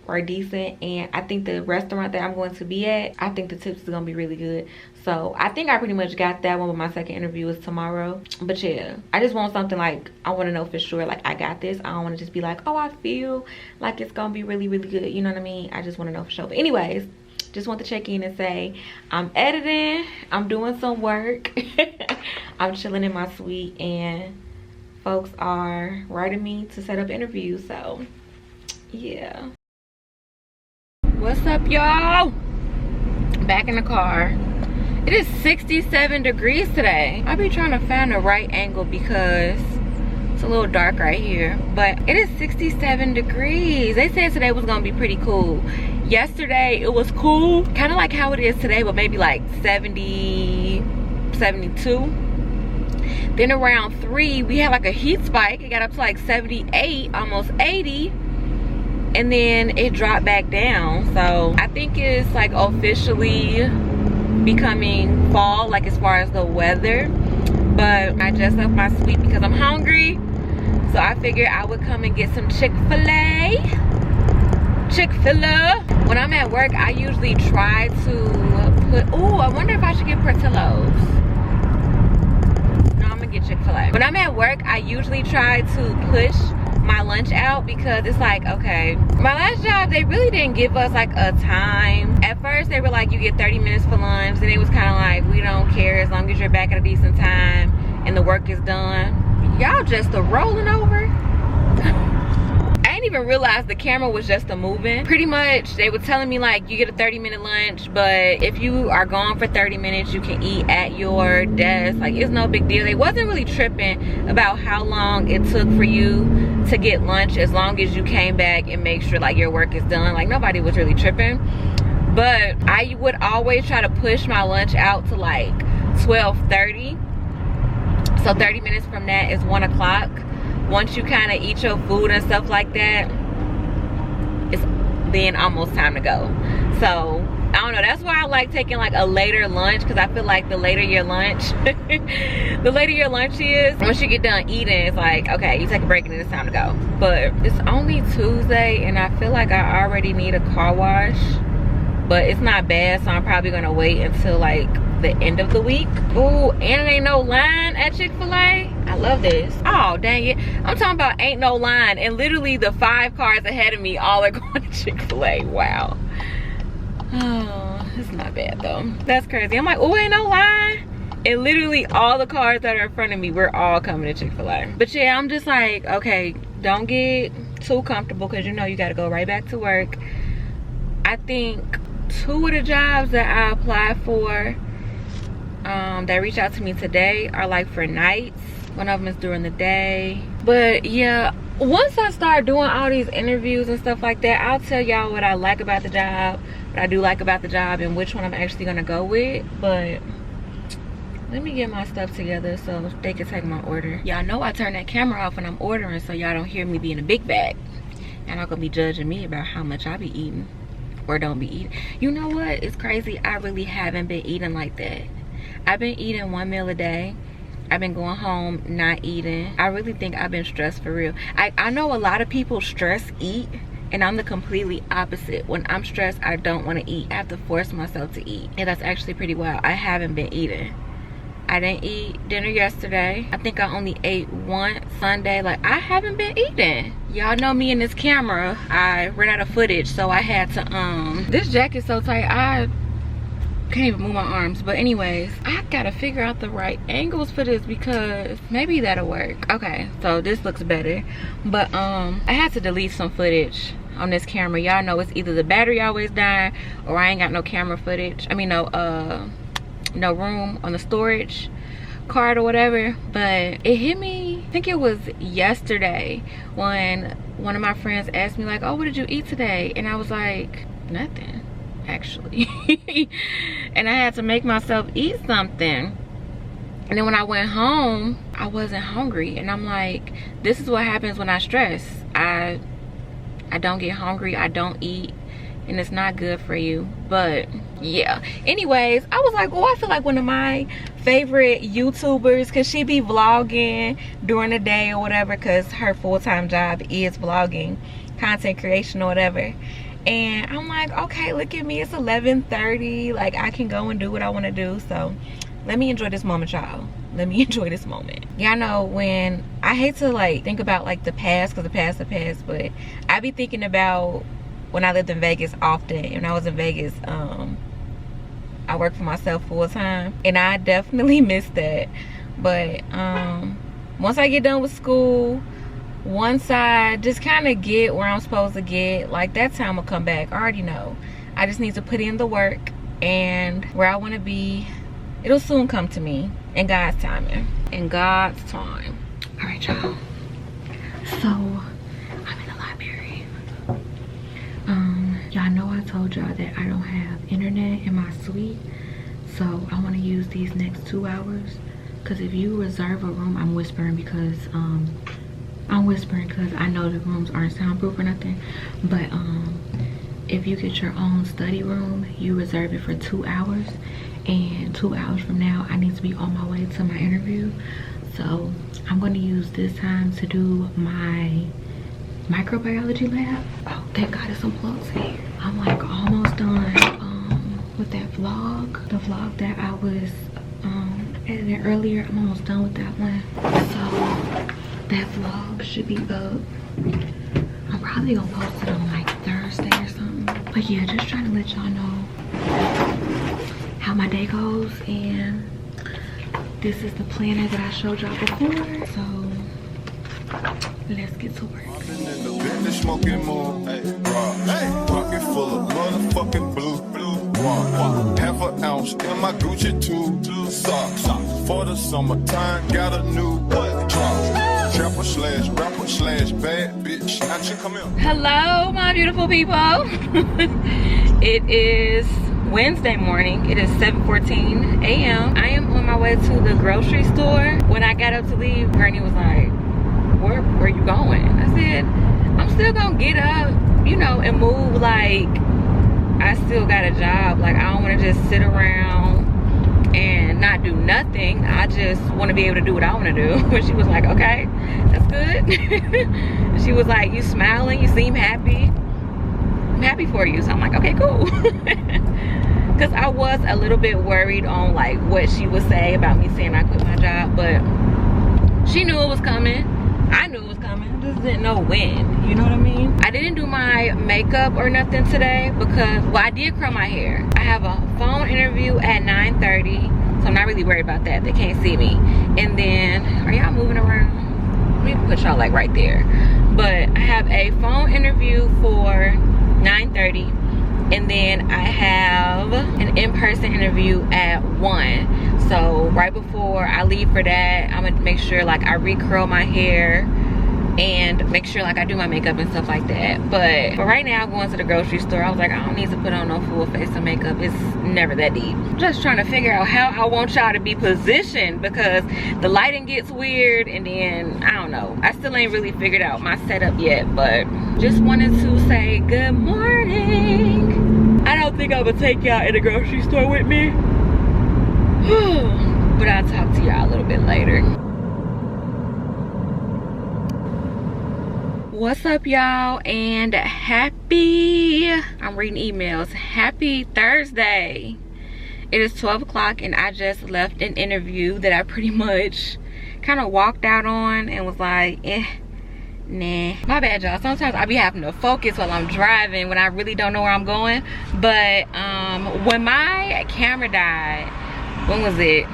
are decent. And I think the restaurant that I'm going to be at, I think the tips is gonna be really good. So I think I pretty much got that one, but my second interview is tomorrow. But yeah, I just want something like, I want to know for sure, like I got this. I don't want to just be like, oh, I feel like it's gonna be really, really good. You know what I mean? I just want to know for sure. But anyways, just want to check in and say I'm editing, I'm doing some work. I'm chilling in my suite, and folks are writing me to set up interviews. So yeah. What's up, y'all? Back in the car. It is 67 degrees today. I be trying to find the right angle because it's a little dark right here, but it is 67 degrees. They said today was gonna be pretty cool. Yesterday it was cool, kind of like how it is today, but maybe like 70, 72. Then around 3, we had like a heat spike. It got up to like 78, almost 80. And then it dropped back down. So I think it's like officially becoming fall, like as far as the weather. But I just left my suite because I'm hungry. So I figured I would come and get some Chick-fil-A. When I'm at work, I usually try to put, oh, I wonder if I should get Portillo's. No, I'm gonna get Chick-fil-A. When I'm at work, I usually try to push my lunch out because it's like, okay, my last job, they really didn't give us like a time. At first, they were like, you get 30 minutes for lunch. And it was kind of like, we don't care as long as you're back at a decent time and the work is done. Y'all just a rolling over. I didn't even realize the camera was just a moving. Pretty much, they were telling me like, you get a 30-minute lunch, but if you are gone for 30 minutes, you can eat at your desk. Like, it's no big deal. They wasn't really tripping about how long it took for you to get lunch, as long as you came back and make sure like your work is done. Like, nobody was really tripping. But I would always try to push my lunch out to like 12:30. So 30 minutes from that is 1 o'clock. Once you kind of eat your food and stuff like that, it's then almost time to go. So I don't know, that's why I like taking like a later lunch, because I feel like the later your lunch the later your lunch is, once you get done eating, it's like, okay, you take a break and then it's time to go. But it's only Tuesday and I feel like I already need a car wash, but it's not bad, so I'm probably gonna wait until like the end of the week. Ooh, and it ain't no line at Chick-fil-A. I love this. Oh, dang it. I'm talking about ain't no line, and literally the 5 cars ahead of me all are going to Chick-fil-A. Wow. Oh, it's not bad though. That's crazy. I'm like, oh, ain't no line. And literally all the cars that are in front of me, we're all coming to Chick-fil-A. But yeah, I'm just like, okay, don't get too comfortable, because you know you got to go right back to work. I think 2 of the jobs that I applied for that reached out to me today are like for nights. One of them is during the day. But yeah, once I start doing all these interviews and stuff like that, I'll tell y'all what I like about the job, what I do like about the job, and which one I'm actually gonna go with. But let me get my stuff together so they can take my order. Y'all know I turn that camera off when I'm ordering, so y'all don't hear me being a big bag. Y'all not gonna be judging me about how much I be eating or don't be eating. You know what? It's crazy. I really haven't been eating like that. I've been eating 1 meal a day. I've been going home not eating. I really think I've been stressed for real. I know a lot of people stress eat, and I'm the completely opposite. When I'm stressed, I don't want to eat. I have to force myself to eat. And that's actually pretty wild. I haven't been eating. I didn't eat dinner yesterday. I think I only ate once Sunday. Like, I haven't been eating. Y'all know me in this camera. I ran out of footage, so I had to, this jacket's so tight, I can't even move my arms. But anyways, I gotta figure out the right angles for this, because maybe that'll work. Okay, so this looks better. But I had to delete some footage on this camera. Y'all know it's either the battery always dying, or I ain't got no camera footage. I mean, no room on the storage card or whatever. But it hit me, I think it was yesterday, when one of my friends asked me like, oh, what did you eat today? And I was like, nothing, actually. And I had to make myself eat something. And then when I went home, I wasn't hungry. And I'm like, this is what happens when I stress. I don't get hungry, I don't eat, and it's not good for you. But yeah, anyways, I was like, oh, I feel like one of my favorite YouTubers, because she be vlogging during the day or whatever, because her full-time job is vlogging, content creation or whatever. And I'm like, okay, look at me, it's 11:30, like I can go and do what I want to do. So let me enjoy this moment, y'all. Let me enjoy this moment. Y'all know, when I hate to like think about like the past, because the past, but I be thinking about when I lived in Vegas often. When I was in Vegas, I worked for myself full-time, and I definitely miss that. But once I get done with school, once I just kind of get where I'm supposed to get, like that time will come back. I already know. I just need to put in the work, and where I want to be, it'll soon come to me in God's timing. In God's time. All right, y'all. So I'm in the library. Y'all know I told y'all that I don't have internet in my suite, so I want to use these next 2 hours because if you reserve a room, I'm whispering because I know the rooms aren't soundproof or nothing, but if you get your own study room, you reserve it for 2 hours, and 2 hours from now I need to be on my way to my interview. So I'm going to use this time to do my microbiology lab. Oh, thank God it's some plugs here. I'm like almost done with that vlog, the vlog that I was editing earlier. I'm almost done with that one, so that vlog should be up. I'm probably gonna post it on like Thursday or something. But yeah, just trying to let y'all know how my day goes, and this is the planner that I showed y'all before. So let's get to work. Smoking more, pocket full of motherfucking blue. Half an ounce in my Gucci too. Socks for the summertime, got a new drop. Trapper slash rapper slash bad bitch. Now come here. Hello, my beautiful people. It is Wednesday morning. It is 7:14 a.m. I am on my way to the grocery store. When I got up to leave, Granny was like, where are you going? I said, I'm still gonna get up, you know, and move. Like, I still got a job. Like, I don't want to just sit around and not do nothing. I just want to be able to do what I want to do. But she was like, okay, that's good. She was like, you smiling, you seem happy. I'm happy for you. So I'm like, okay, cool. Because I was a little bit worried on like what she would say about me saying I quit my job, but she knew it was coming. I knew it was coming. I just didn't know when. You know what I mean? I didn't do my makeup or nothing today because, well, I did curl my hair. I have a phone interview at 9:30, so I'm not really worried about that. They can't see me. And then, are y'all moving around? Let me put y'all like right there. But I have a phone interview for 9:30. And then I have an in-person interview at 1. So right before I leave for that, I'm gonna make sure like I re-curl my hair and make sure like I do my makeup and stuff like that. But right now I'm going to the grocery store. I was like, I don't need to put on no full face of makeup. It's never that deep. I'm just trying to figure out how I want y'all to be positioned because the lighting gets weird, and then I don't know. I still ain't really figured out my setup yet, but just wanted to say good morning. I don't think I would take y'all in the grocery store with me. But I'll talk to y'all a little bit later. What's up, y'all? And happy, I'm reading emails, happy Thursday. It is 12 o'clock and I just left an interview that I pretty much kind of walked out on and was like, nah. My bad, y'all. Sometimes I be having to focus while I'm driving when I really don't know where I'm going. But when my camera died, when was it?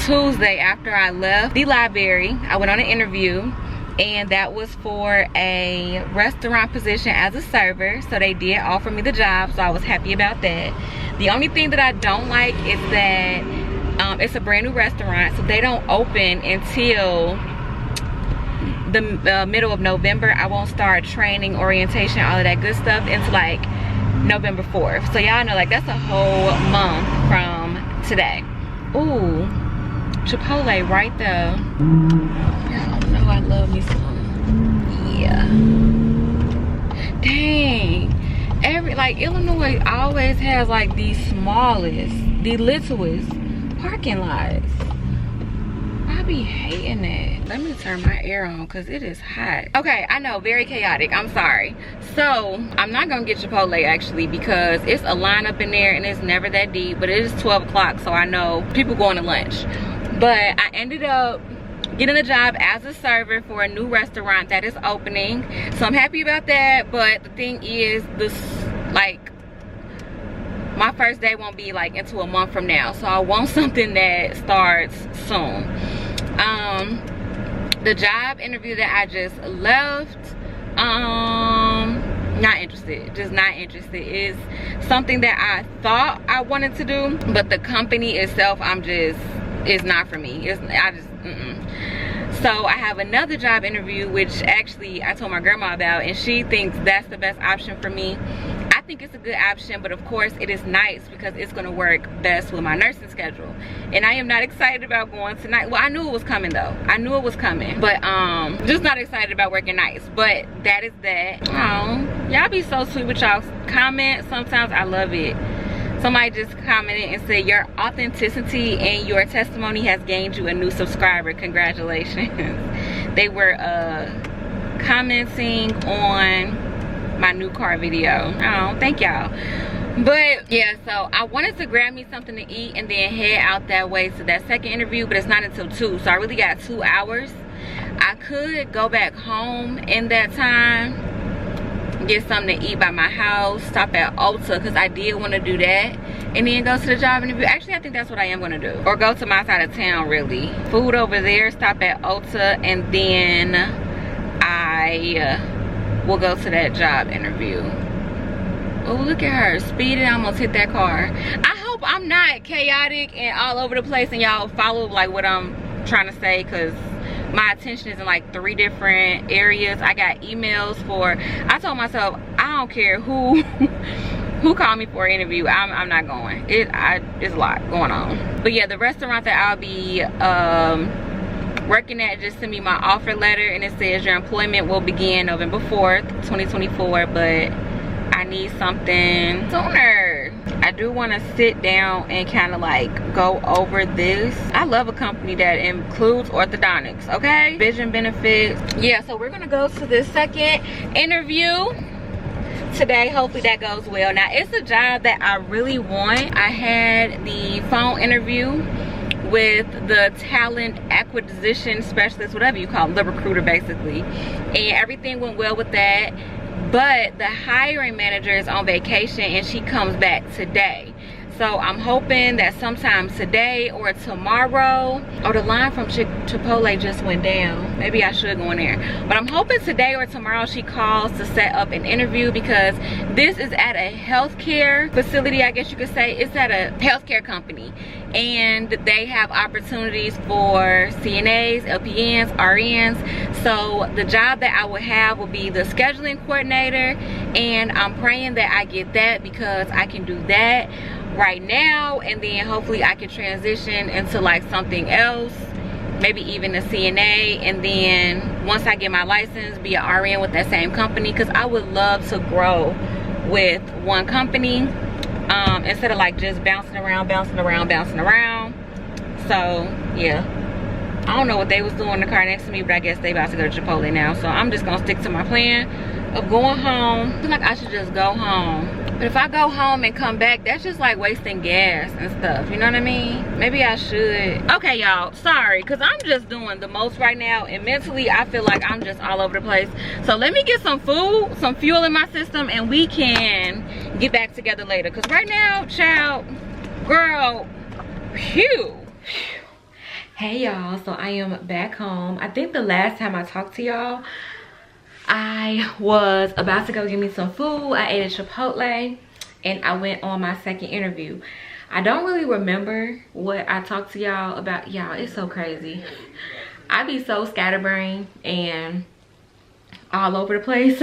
Tuesday, after I left the library, I went on an interview, and that was for a restaurant position as a server. So they did offer me the job, so I was happy about that. The only thing that I don't like is that it's a brand new restaurant, so they don't open until the middle of November. I won't start training, orientation, all of that good stuff until like November 4th. So y'all know, like, that's a whole month from today. Ooh, Chipotle right there. Y'all know I love me some. Yeah. Dang. Like, Illinois always has like the smallest, the littlest parking lots. I be hating that. Let me turn my air on because it is hot. Okay, I know, very chaotic. I'm sorry. So I'm not gonna get Chipotle actually because it's a lineup in there and it's never that deep, but it is 12 o'clock, so I know people going to lunch. But I ended up getting a job as a server for a new restaurant that is opening, so I'm happy about that. But the thing is, like, my first day won't be like into a month from now, so I want something that starts soon. The job interview that I just left, not interested, just not interested. It's something that I thought I wanted to do, but the company itself, it's not for me. So I have another job interview, which actually I told my grandma about, and she thinks that's the best option for me. I think it's a good option, but of course it is nice because it's going to work best with my nursing schedule. And I am not excited about going tonight. Well, I knew it was coming though. I knew it was coming, but just not excited about working nights. But that is that. Oh, y'all be so sweet with y'all comments. Sometimes I love it. Somebody just commented and said, your authenticity and your testimony has gained you a new subscriber. Congratulations. They were commenting on my new car video. Oh, thank y'all. But yeah, so I wanted to grab me something to eat and then head out that way to that second interview, but it's not until 2, so I really got 2 hours. I could go back home in that time, get something to eat by my house, stop at Ulta, because I did want to do that, and then go to the job interview. Actually, I think that's what I am going to do, or go to my side of town. Really, food over there, stop at Ulta, and then I will go to that job interview. Oh, look at her speeding. I almost hit that car. I hope I'm not chaotic and all over the place and y'all follow like what I'm trying to say, because my attention is in like 3 different areas. I got emails for, I told myself I don't care who called me for an interview, I'm not going. It's a lot going on. But yeah, the restaurant that I'll be working at just sent me my offer letter, and it says your employment will begin November 4th 2024, but I need something sooner. I do want to sit down and kind of like go over this. I love a company that includes orthodontics, okay? Vision benefits. Yeah, so we're gonna go to this second interview today. Hopefully that goes well. Now, it's a job that I really want. I had the phone interview with the talent acquisition specialist, whatever you call them, the recruiter basically, and everything went well with that. But the hiring manager is on vacation and she comes back today. So I'm hoping that sometime today or tomorrow. Oh, the line from Chipotle just went down. Maybe I should go in there. But I'm hoping today or tomorrow she calls to set up an interview, because this is at a healthcare facility, I guess you could say. It's at a healthcare company, and they have opportunities for CNAs, LPNs, RNs. So the job that I would have will be the scheduling coordinator, and I'm praying that I get that, because I can do that right now, and then hopefully I can transition into like something else, maybe even a CNA, and then once I get my license, be an RN with that same company, because I would love to grow with one company instead of like just bouncing around. So yeah, I don't know what they was doing in the car next to me, but I guess they about to go to Chipotle now, so I'm just gonna stick to my plan of going home. I feel like I should just go home. But if I go home and come back, that's just like wasting gas and stuff, you know what I mean? Maybe I should. Okay, y'all, sorry, because I'm just doing the most right now, and mentally I feel like I'm just all over the place. So let me get some food, some fuel in my system, and we can get back together later. Because right now, child, girl, phew. Hey y'all, so I am back home. I think the last time I talked to y'all, I was about to go get me some food. I ate at Chipotle and I went on my second interview. I don't really remember what I talked to y'all about. Y'all, it's so crazy. I be so scatterbrained and all over the place.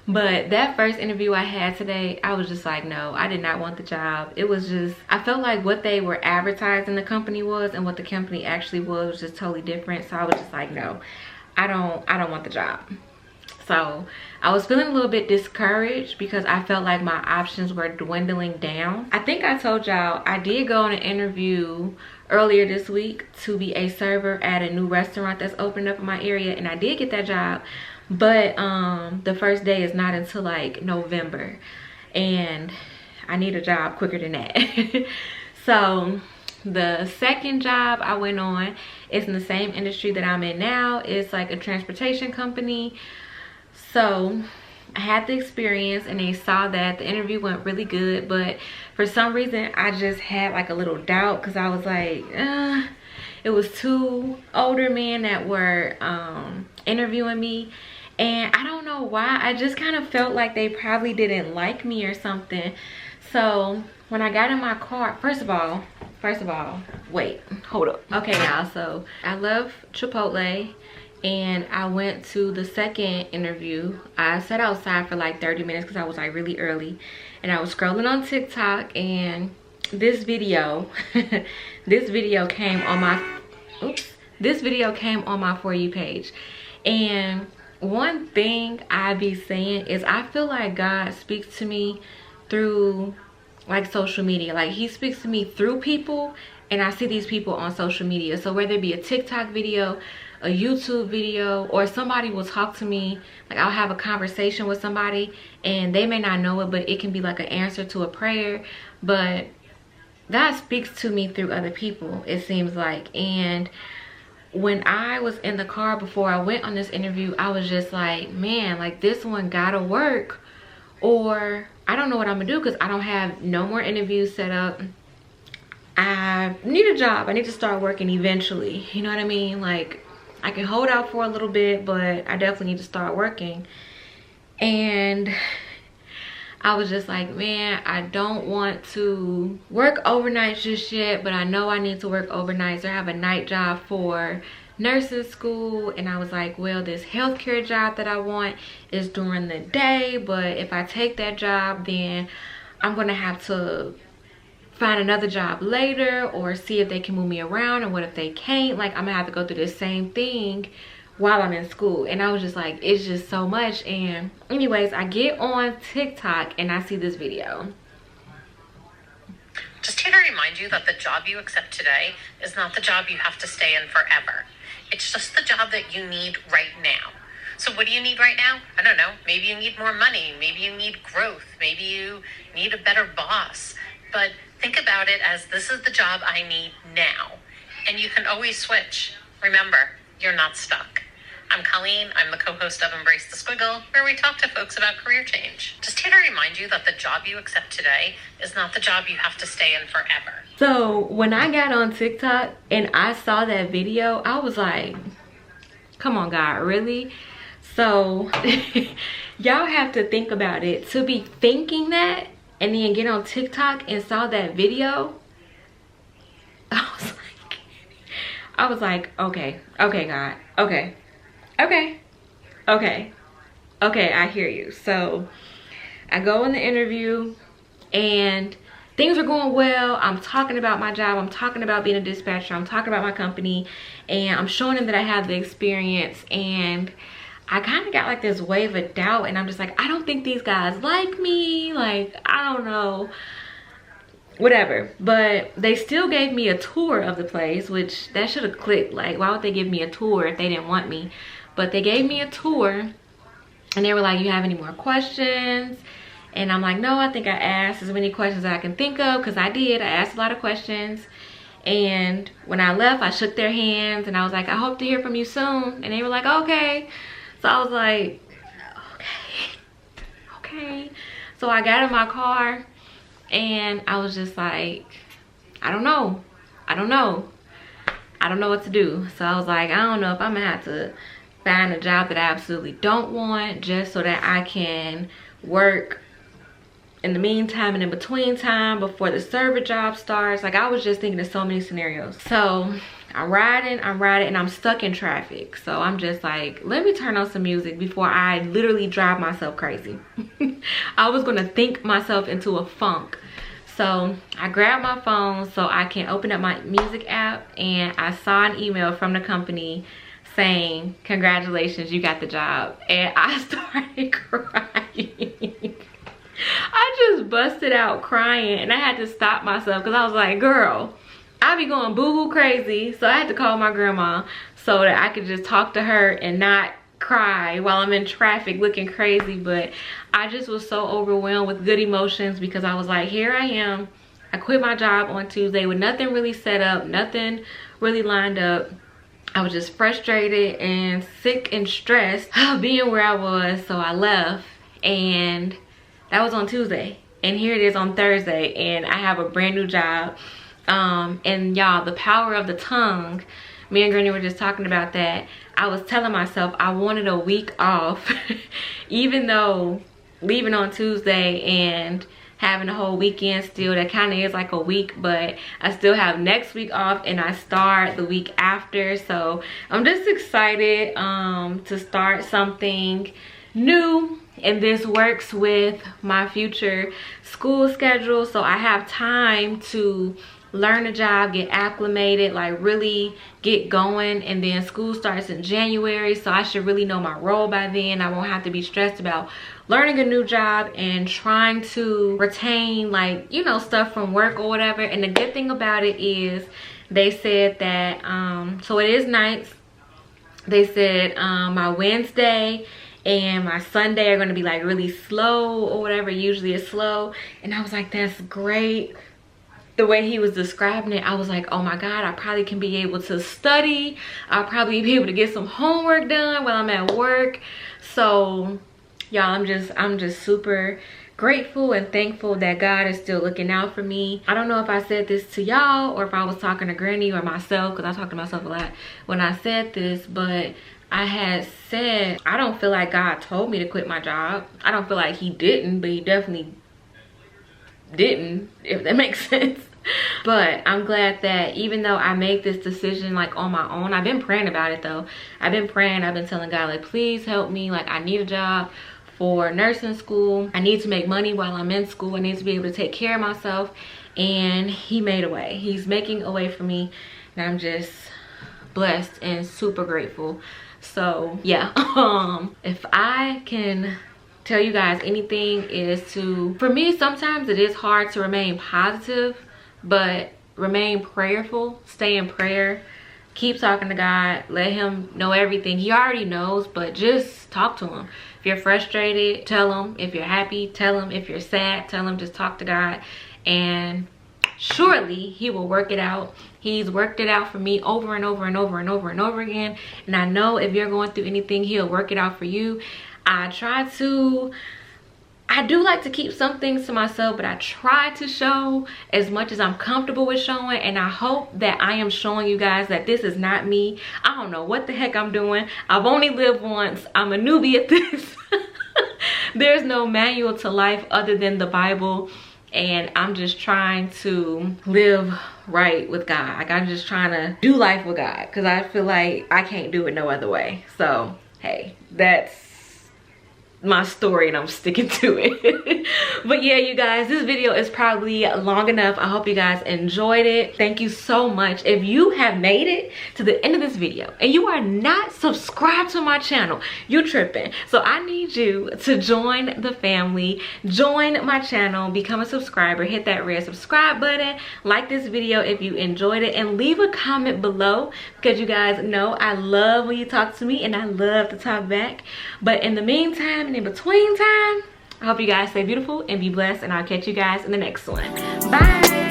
But that first interview I had today, I was just like, no, I did not want the job. It was just, I felt like what they were advertising the company was and what the company actually was just totally different. So I was just like, no, I don't want the job. So I was feeling a little bit discouraged because I felt like my options were dwindling down. I think I told y'all I did go on an interview earlier this week to be a server at a new restaurant that's opened up in my area, and I did get that job. But the first day is not until like November, and I need a job quicker than that. So the second job I went on is in the same industry that I'm in now. It's like a transportation company. So I had the experience and they saw that the interview went really good, but for some reason I just had like a little doubt because I was like, it was 2 older men that were interviewing me, and I don't know why, I just kind of felt like they probably didn't like me or something. So when I got in my car, first of all, wait, hold up. Okay y'all, so I love Chipotle and I went to the second interview. I sat outside for like 30 minutes because I was like really early, and I was scrolling on TikTok, and this video this video came on my For You page. And one thing I be saying is I feel like God speaks to me through like social media. Like he speaks to me through people, and I see these people on social media. So whether it be a TikTok video, a YouTube video, or somebody will talk to me, like I'll have a conversation with somebody and they may not know it, but it can be like an answer to a prayer. But God speaks to me through other people, it seems like. And when I was in the car before I went on this interview, I was just like, man, like this one gotta work, or I don't know what I'm gonna do, because I don't have no more interviews set up. I need a job. I need to start working eventually, you know what I mean? Like I can hold out for a little bit, but I definitely need to start working. And I was just like, man, I don't want to work overnight just yet, but I know I need to work overnights or have a night job for nursing school. And I was like, well, this healthcare job that I want is during the day, but if I take that job, then I'm gonna have to find another job later or see if they can move me around. And what if they can't? Like I'm gonna have to go through the same thing while I'm in school. And I was just like, it's just so much. And anyways, I get on TikTok and I see this video. Just here to remind you that the job you accept today is not the job you have to stay in forever. It's just the job that you need right now. So what do you need right now? I don't know. Maybe you need more money. Maybe you need growth. Maybe you need a better boss. But think about it as this is the job I need now. And you can always switch. Remember, you're not stuck. I'm Colleen. I'm the co-host of Embrace the Squiggle, where we talk to folks about career change. Just here to remind you that the job you accept today is not the job you have to stay in forever. So when I got on TikTok and I saw that video, I was like, come on, God, really? So y'all have to think about it. To be thinking that and then get on TikTok and saw that video, I was like, okay, God, okay, I hear you. So I go in the interview and things are going well. I'm talking about my job. I'm talking about being a dispatcher. I'm talking about my company, and I'm showing them that I have the experience. And I kind of got like this wave of doubt, and I'm just like, I don't think these guys like me. Like, I don't know, whatever. But they still gave me a tour of the place, which that should have clicked. Like, why would they give me a tour if they didn't want me? But they gave me a tour, and they were like, you have any more questions? And I'm like, no, I think I asked as many questions as I can think of, because I did. I asked a lot of questions. And when I left, I shook their hands, and I was like, I hope to hear from you soon. And they were like, okay. So I was like, okay. So I got in my car, and I was just like, I don't know what to do. So I was like, I don't know if I'm gonna have to find a job that I absolutely don't want, just so that I can work in the meantime and in between time before the server job starts. Like, I was just thinking of so many scenarios. So I'm riding, and I'm stuck in traffic. So I'm just like, let me turn on some music before I literally drive myself crazy. I was gonna think myself into a funk. So I grabbed my phone so I can open up my music app, and I saw an email from the company saying, congratulations, you got the job. And I started crying. I just busted out crying, and I had to stop myself because I was like, girl, I be going boo-hoo crazy. So I had to call my grandma so that I could just talk to her and not cry while I'm in traffic looking crazy. But I just was so overwhelmed with good emotions, because I was like, here I am. I quit my job on Tuesday with nothing really set up, nothing really lined up. I was just frustrated and sick and stressed being where I was. So I left, and that was on Tuesday. And here it is on Thursday, and I have a brand new job. And y'all, the power of the tongue, me and Granny were just talking about that. I was telling myself I wanted a week off, even though leaving on Tuesday and having a whole weekend still. That kind of is like a week, but I still have next week off and I start the week after. So I'm just excited to start something new, and this works with my future school schedule, so I have time to learn a job, get acclimated, like really get going. And then school starts in January, so I should really know my role by then. I won't have to be stressed about learning a new job and trying to retain, like, you know, stuff from work or whatever. And the good thing about it is they said that so it is nights. They said my Wednesday and my Sunday are going to be like really slow or whatever. Usually it's slow. And I was like, that's great. The way he was describing it, I was like, oh my God, I probably can be able to study. I'll probably be able to get some homework done while I'm at work. So y'all, I'm just super grateful and thankful that God is still looking out for me. I don't know if I said this to y'all or if I was talking to Granny or myself, because I talk to myself a lot when I said this, but I had said I don't feel like God told me to quit my job. I don't feel like he didn't, but he definitely didn't, if that makes sense. But I'm glad that even though I made this decision like on my own, I've been praying about it though. I've been praying, I've been telling God, like, please help me. Like, I need a job for nursing school. I need to make money while I'm in school. I need to be able to take care of myself. And he made a way. He's making a way for me. And I'm just blessed and super grateful. So yeah, if I can tell you guys anything, is to, for me, sometimes it is hard to remain positive, but remain prayerful. Stay in prayer, keep talking to God, let him know everything. He already knows, but just talk to him. If you're frustrated, tell him. If you're happy, tell him. If you're sad, tell him. Just talk to God, and surely he will work it out. He's worked it out for me over and over and over and over and over again, and I know if you're going through anything, he'll work it out for you. I do like to keep some things to myself, but I try to show as much as I'm comfortable with showing, and I hope that I am showing you guys that this is not me. I don't know what the heck I'm doing. I've only lived once. I'm a newbie at this. There's no manual to life other than the Bible, and I'm just trying to live right with God. Like, I'm just trying to do life with God, because I feel like I can't do it no other way. So hey, that's my story and I'm sticking to it. But yeah, you guys, this video is probably long enough. I hope you guys enjoyed it. Thank you so much. If you have made it to the end of this video and you are not subscribed to my channel, you're tripping. So I need you to join the family, join my channel, become a subscriber, hit that red subscribe button, like this video if you enjoyed it, and leave a comment below, because you guys know I love when you talk to me and I love to talk back. But in the meantime, and in between time, I hope you guys stay beautiful and be blessed, and I'll catch you guys in the next one. Bye.